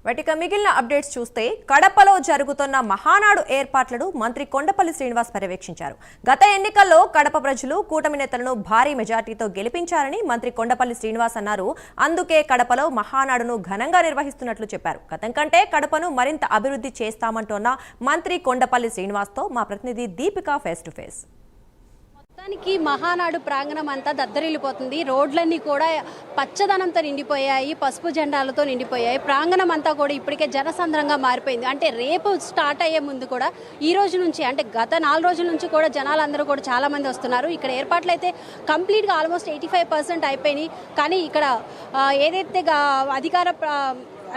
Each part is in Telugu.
వాటిక మిగిలిన అప్డేట్స్ చూస్తే కడపలో జరుగుతున్న మహానాడు ఏర్పాట్లను మంత్రి కొండపల్లి శ్రీనివాస్ పర్యవేక్షించారు. గత ఎన్నికల్లో కడప ప్రజలు కూటమి నేతలను భారీ మెజార్టీతో గెలిపించారని మంత్రి కొండపల్లి శ్రీనివాస్ అన్నారు. అందుకే కడపలో మహానాడును ఘనంగా నిర్వహిస్తున్నట్లు చెప్పారు. గతం కంటే కడపను మరింత అభివృద్ధి చేస్తామంటున్న మంత్రి కొండపల్లి శ్రీనివాస్తో మా ప్రతినిధి దీపిక ఫేస్ టు ఫేస్. మొత్తానికి మహానాడు ప్రాంగణం అంతా దద్దరిల్లిపోతుంది. రోడ్లన్నీ కూడా పచ్చదనంతో నిండిపోయాయి, పసుపు జెండాలతో నిండిపోయాయి. ప్రాంగణం అంతా కూడా ఇప్పటికే జనసంద్రంగా మారిపోయింది. అంటే రేపు స్టార్ట్ అయ్యే ముందు కూడా ఈ రోజు నుంచి అంటే గత 4 రోజుల నుంచి కూడా జనాలందరూ కూడా చాలా మంది వస్తున్నారు. ఇక్కడ ఏర్పాట్లు అయితే కంప్లీట్గా ఆల్మోస్ట్ 85% అయిపోయినాయి. కానీ ఇక్కడ ఏదైతే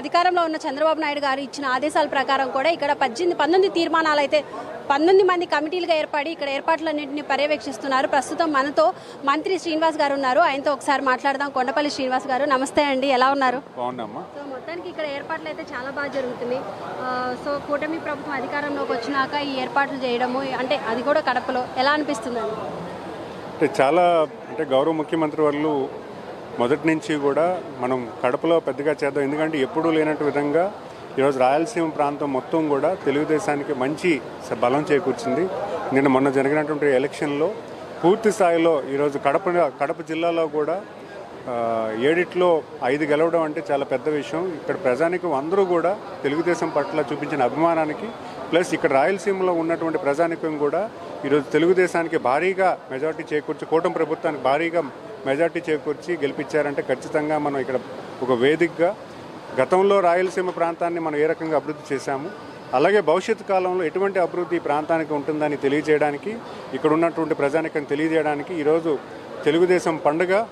అధికారంలో ఉన్న చంద్రబాబు నాయుడు గారు ఇచ్చిన ఆదేశాల ప్రకారం కూడా ఇక్కడ 19 తీర్మానాలు అయితే 19 మంది కమిటీలుగా ఏర్పడి ఇక్కడ ఏర్పాట్లన్నింటినీ పర్యవేక్షిస్తున్నారు. ప్రస్తుతం మనతో మంత్రి శ్రీనివాస్ గారు ఉన్నారు. ఆయనతో ఒకసారి మాట్లాడదాం. కొండపల్లి శ్రీనివాస్ గారు, నమస్తే అండి, ఎలా ఉన్నారు? సో మొత్తానికి ఇక్కడ ఏర్పాట్లు అయితే చాలా బాగా జరుగుతున్నాయి. సో కూటమి ప్రభుత్వం అధికారంలోకి వచ్చినాక ఈ ఏర్పాట్లు చేయడము అంటే అది కూడా కడపలో ఎలా అనిపిస్తుందండి? చాలా గౌరవ ముఖ్యమంత్రి వాళ్ళు మొదటి నుంచి కూడా మనం కడపలో పెద్దగా చేద్దాం, ఎందుకంటే ఎప్పుడూ లేనట్టు విధంగా ఈరోజు రాయలసీమ ప్రాంతం మొత్తం కూడా తెలుగుదేశానికి మంచి బలం చేకూర్చింది. మొన్న జరిగినటువంటి ఎలక్షన్లో పూర్తి స్థాయిలో ఈరోజు కడప జిల్లాలో కూడా 7 5 గెలవడం అంటే చాలా పెద్ద విషయం. ఇక్కడ ప్రజానికం అందరూ కూడా తెలుగుదేశం పట్ల చూపించిన అభిమానానికి ప్లస్ ఇక్కడ రాయలసీమలో ఉన్నటువంటి ప్రజానికం కూడా ఈరోజు తెలుగుదేశానికి భారీగా మెజార్టీ చేకూర్చి కూటమి ప్రభుత్వానికి భారీగా మెజార్టీ చేకూర్చి గెలిపించారంటే ఖచ్చితంగా మనం ఇక్కడ ఒక వేదికగా గతంలో రాయలసీమ ప్రాంతాన్ని మనం ఏ రకంగా అభివృద్ధి చేశాము, అలాగే భవిష్యత్తు కాలంలో ఎటువంటి అభివృద్ధి ఈ ప్రాంతానికి ఉంటుందని తెలియజేయడానికి, ఇక్కడ ఉన్నటువంటి ప్రజానికం తెలియజేయడానికి ఈరోజు తెలుగుదేశం పండుగ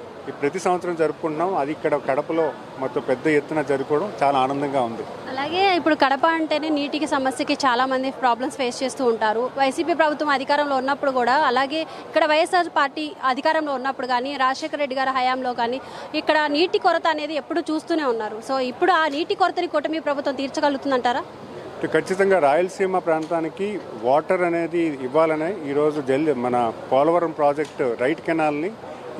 ప్రతి సంవత్సరం జరుపుకుంటున్నాం. అది ఇక్కడ కడపలో మొత్తం పెద్ద ఎత్తున జరుపుకోవడం చాలా ఆనందంగా ఉంది. అలాగే ఇప్పుడు కడప అంటేనే నీటికి సమస్యకి చాలా మంది ప్రాబ్లమ్స్ ఫేస్ చేస్తూ ఉంటారు. వైసీపీ ప్రభుత్వం అధికారంలో ఉన్నప్పుడు కూడా, అలాగే ఇక్కడ వైఎస్ఆర్ పార్టీ అధికారంలో ఉన్నప్పుడు కానీ, రాజశేఖర రెడ్డి గారి హయాంలో కానీ ఇక్కడ నీటి కొరత అనేది ఎప్పుడు చూస్తూనే ఉన్నారు. సో ఇప్పుడు ఆ నీటి కొరతని కూటమి ప్రభుత్వం తీర్చగలుగుతుందంటారా? ఖచ్చితంగా రాయలసీమ ప్రాంతానికి వాటర్ అనేది ఇవ్వాలనే ఈరోజు మన పోలవరం ప్రాజెక్టు రైట్ కెనాల్ని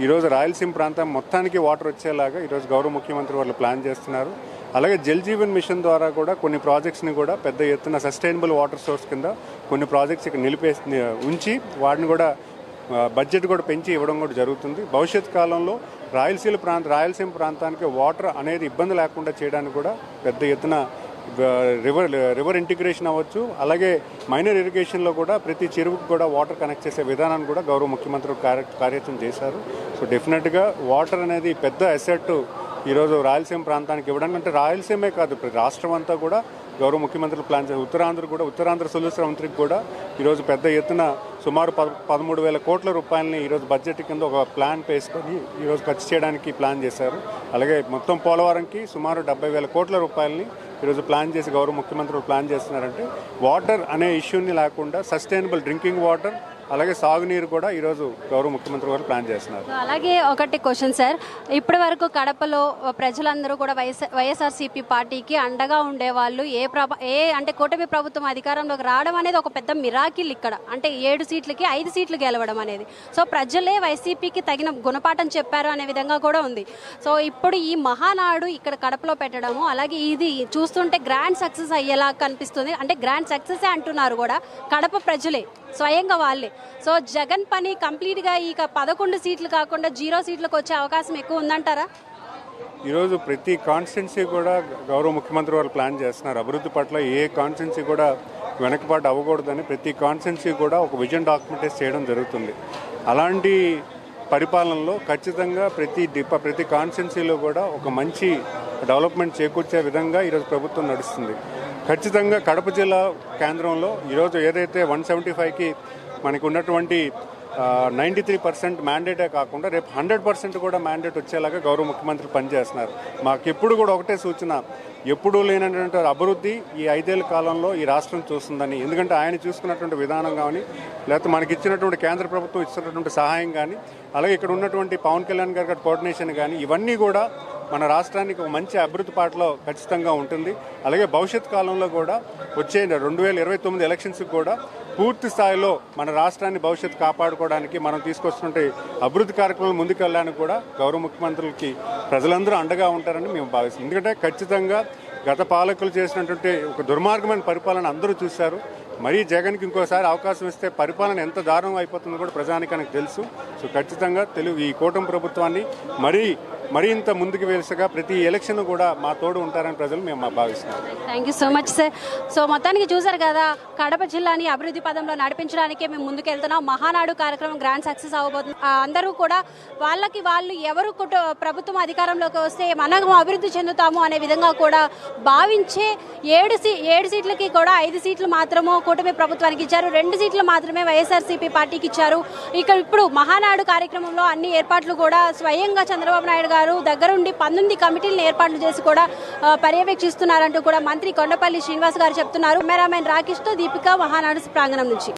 ఈరోజు రాయలసీమ ప్రాంతం మొత్తానికి వాటర్ వచ్చేలాగా ఈరోజు గౌరవ ముఖ్యమంత్రి వాళ్ళు ప్లాన్ చేస్తున్నారు. అలాగే జల్ జీవన్ మిషన్ ద్వారా కూడా కొన్ని ప్రాజెక్ట్స్ని కూడా పెద్ద ఎత్తున సస్టైనబుల్ వాటర్ సోర్స్ కింద కొన్ని ప్రాజెక్ట్స్ ఇక్కడ ఉంచి వాటిని కూడా బడ్జెట్ కూడా పెంచి ఇవ్వడం కూడా జరుగుతుంది. భవిష్యత్ కాలంలో రాయలసీమ ప్రాంతానికి వాటర్ అనేది ఇబ్బంది లేకుండా చేయడానికి కూడా పెద్ద ఎత్తున రివర్ ఇంటిగ్రేషన్ అవ్వచ్చు, అలాగే మైనర్ ఇరిగేషన్లో కూడా ప్రతి చెరువుకు కూడా వాటర్ కనెక్ట్ చేసే విధానాన్ని కూడా గౌరవ ముఖ్యమంత్రి కార్యక్రమం చేశారు. సో డెఫినెట్గా వాటర్ అనేది పెద్ద అసెట్ ఈరోజు రాయలసీమ ప్రాంతానికి ఇవ్వడం అంటే రాయలసీమే కాదు, రాష్ట్రం అంతా కూడా గౌరవ ముఖ్యమంత్రులు ప్లాన్ చేశారు. ఉత్తరాంధ్ర సొల్యూషన్ మంత్రికి కూడా ఈరోజు పెద్ద ఎత్తున సుమారు 13,000 కోట్ల రూపాయలని ఈరోజు బడ్జెట్ కింద ఒక ప్లాన్ వేసుకొని ఈరోజు ఖర్చు చేయడానికి ప్లాన్ చేశారు. అలాగే మొత్తం పోలవరంకి సుమారు 70,000 కోట్ల రూపాయలని ఈరోజు ప్లాన్ చేసి గౌరవ ముఖ్యమంత్రులు ప్లాన్ చేస్తున్నారంటే వాటర్ అనే ఇష్యూని లేకుండా సస్టైనబుల్ డ్రింకింగ్ వాటర్ అలాగే సాగునీరు కూడా ఈరోజు గౌరవ ముఖ్యమంత్రి గారు ప్లాన్ చేస్తున్నారు. అలాగే ఒకటి క్వశ్చన్ సార్, ఇప్పటి వరకు కడపలో ప్రజలందరూ కూడా వైఎస్ఆర్సీపీ పార్టీకి అండగా ఉండేవాళ్ళు. అంటే కూటమి ప్రభుత్వం అధికారంలోకి రావడం అనేది ఒక పెద్ద మిరాకిల్. ఇక్కడ అంటే 7 సీట్లకి 5 సీట్లు గెలవడం అనేది, సో ప్రజలే వైసీపీకి తగిన గుణపాఠం చెప్పారు అనే విధంగా కూడా ఉంది. సో ఇప్పుడు ఈ మహానాడు ఇక్కడ కడపలో పెట్టడము, అలాగే ఇది చూస్తుంటే గ్రాండ్ సక్సెస్ అయ్యేలా కనిపిస్తుంది. అంటే గ్రాండ్ సక్సెస్ అంటున్నారు కూడా కడప ప్రజలే స్వయంగా వాళ్ళే. సో జగన్ పని కంప్లీట్గా ఇక 11 సీట్లు కాకుండా 0 సీట్లకు వచ్చే అవకాశం ఎక్కువ ఉందంటారా? ఈరోజు ప్రతి కాన్స్టిట్యున్సీ కూడా గౌరవ ముఖ్యమంత్రి వాళ్ళు ప్లాన్ చేస్తున్నారు. అభివృద్ధి పట్ల ఏ కాన్స్టిట్యున్సీ కూడా వెనకబాటు అవ్వకూడదని ప్రతి కాన్స్టిట్యున్సీ కూడా ఒక విజన్ డాక్యుమెంటైజ్ చేయడం జరుగుతుంది. అలాంటి పరిపాలనలో ఖచ్చితంగా ప్రతి కాన్స్టిట్యున్సీలో కూడా ఒక మంచి డెవలప్మెంట్ చేకూర్చే విధంగా ఈరోజు ప్రభుత్వం నడుస్తుంది. ఖచ్చితంగా కడప జిల్లా కేంద్రంలో ఈరోజు ఏదైతే 175కి మనకు ఉన్నటువంటి 93% మ్యాండేటే కాకుండా రేపు 100% కూడా మ్యాండేట్ వచ్చేలాగా గౌరవ ముఖ్యమంత్రి పనిచేస్తున్నారు. మాకెప్పుడు కూడా ఒకటే సూచన, ఎప్పుడూ లేనటువంటి అభివృద్ధి ఈ 5 ఏళ్ల కాలంలో ఈ రాష్ట్రం చూస్తుందని. ఎందుకంటే ఆయన చూసుకున్నటువంటి విధానం కానీ, లేకపోతే మనకి ఇచ్చినటువంటి కేంద్ర ప్రభుత్వం ఇచ్చినటువంటి సహాయం కానీ, అలాగే ఇక్కడ ఉన్నటువంటి పవన్ కళ్యాణ్ గారి కోఆర్డినేషన్ కానీ, ఇవన్నీ కూడా మన రాష్ట్రానికి ఒక మంచి అభివృద్ధి పాటలో ఖచ్చితంగా ఉంటుంది. అలాగే భవిష్యత్ కాలంలో కూడా వచ్చే 2029 ఎలక్షన్స్కి కూడా పూర్తి స్థాయిలో మన రాష్ట్రాన్ని భవిష్యత్తు కాపాడుకోవడానికి మనం తీసుకొస్తున్న అభివృద్ధి కార్యక్రమాలు ముందుకెళ్ళడానికి కూడా గౌరవ ముఖ్యమంత్రులకి ప్రజలందరూ అండగా ఉంటారని మేము భావిస్తాం. ఎందుకంటే ఖచ్చితంగా గత పాలకులు చేసినటువంటి ఒక దుర్మార్గమైన పరిపాలన అందరూ చూశారు. మరీ జగన్కి ఇంకోసారి అవకాశం ఇస్తే పరిపాలన ఎంత దారుణం అయిపోతుందో కూడా ప్రజానికానికి తెలుసు. సో ఖచ్చితంగా ఈ కూటమి ప్రభుత్వాన్ని మరింత ముందుకు వేసగా ప్రతి ఎలక్షన్ కూడా మా తోడు ఉంటారని ప్రజలు మేము భావిస్తున్నాం. Thank you so much sir. So మొత్తానికి చూసారు కదా, కడప జిల్లాని అభివృద్ధి పదంలో నడిపించడానికే మేము ముందుకు వెళ్తున్నాం. మహానాడు కార్యక్రమం గ్రాండ్ సక్సెస్ అవ్వబోతుంది. అందరూ కూడా వాళ్ళకి వాళ్ళు ఎవరు ప్రభుత్వం అధికారంలోకి వస్తే మనం అభివృద్ధి చెందుతాము అనే విధంగా కూడా భావించే 7 సీట్లకి కూడా 5 సీట్లు మాత్రము కూటమి ప్రభుత్వానికి ఇచ్చారు. 2 సీట్లు మాత్రమే వైఎస్ఆర్సీపీ పార్టీకి ఇచ్చారు. ఇప్పుడు మహానాడు కార్యక్రమంలో అన్ని ఏర్పాట్లు కూడా స్వయంగా చంద్రబాబు నాయుడు గారు దగ్గరుండి 19 కమిటీలను ఏర్పాట్లు చేసి కూడా పర్యవేక్షిస్తున్నారంటూ కూడా మంత్రి కొండపల్లి శ్రీనివాస్ గారు చెప్తున్నారు. కెమెరామెన్ రాకేష్తో దీపిక, మహానాడు ప్రాంగణం నుంచి.